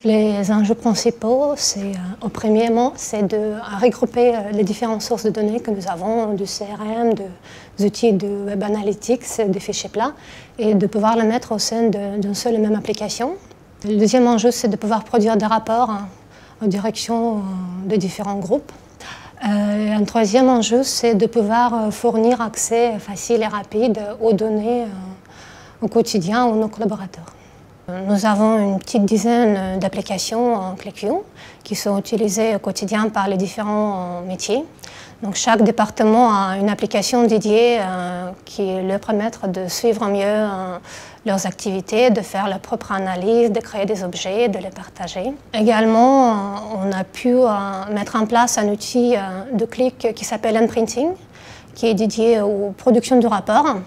Les enjeux principaux, au premièrement, c'est de regrouper les différentes sources de données que nous avons, du CRM, des outils de Web Analytics, des fichiers plats, et de pouvoir les mettre au sein d'une seule et même application. Le deuxième enjeu, c'est de pouvoir produire des rapports en direction de différents groupes. Un troisième enjeu, c'est de pouvoir fournir accès facile et rapide aux données au quotidien à nos collaborateurs. Nous avons une petite dizaine d'applications en ClickView qui sont utilisées au quotidien par les différents métiers. Donc chaque département a une application dédiée qui leur permet de suivre mieux leurs activités, de faire leur propre analyse, de créer des objets, de les partager. Également, on a pu mettre en place un outil de clic qui s'appelle Unprinting, qui est dédié aux productions de rapports.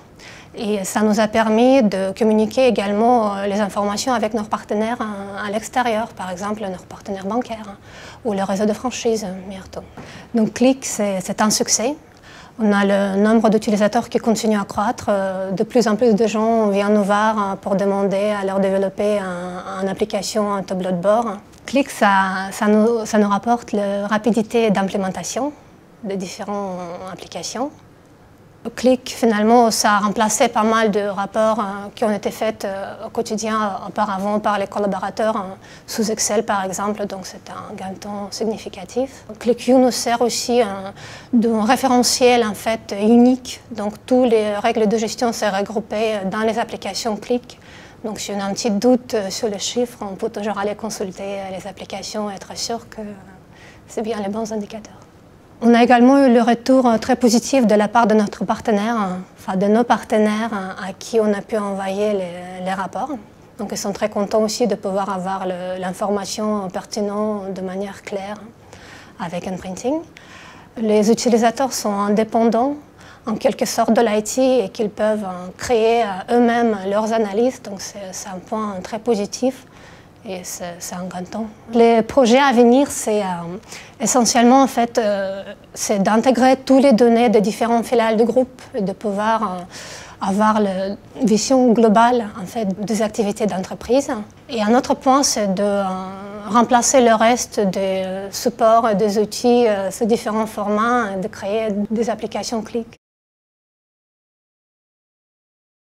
Et ça nous a permis de communiquer également les informations avec nos partenaires à l'extérieur, par exemple nos partenaires bancaires ou le réseau de franchise Myrto. Donc Click, c'est un succès. On a le nombre d'utilisateurs qui continue à croître. De plus en plus de gens viennent nous voir pour demander à leur développer une application, un tableau de bord. Click, ça nous rapporte la rapidité d'implémentation de différentes applications. Click, finalement, ça a remplacé pas mal de rapports qui ont été faits au quotidien auparavant par les collaborateurs sous Excel, par exemple, donc c'est un gain de temps significatif. ClickView nous sert aussi d'un référentiel en fait, unique, donc toutes les règles de gestion sont regroupées dans les applications Click. Donc si on a un petit doute sur les chiffres, on peut toujours aller consulter les applications et être sûr que c'est bien les bons indicateurs. On a également eu le retour très positif de la part de notre partenaire, enfin de nos partenaires à qui on a pu envoyer les rapports. Donc ils sont très contents aussi de pouvoir avoir l'information pertinente de manière claire avec Unprinting. Les utilisateurs sont indépendants en quelque sorte de l'IT et qu'ils peuvent créer eux-mêmes leurs analyses, donc c'est un point très positif. Et c'est un grand temps. Les projets à venir, c'est essentiellement en fait, c'est d'intégrer toutes les données des différentes filiales du groupe et de pouvoir avoir la vision globale en fait, des activités d'entreprise. Et un autre point, c'est de remplacer le reste des supports et des outils, ces différents formats, et de créer des applications Click.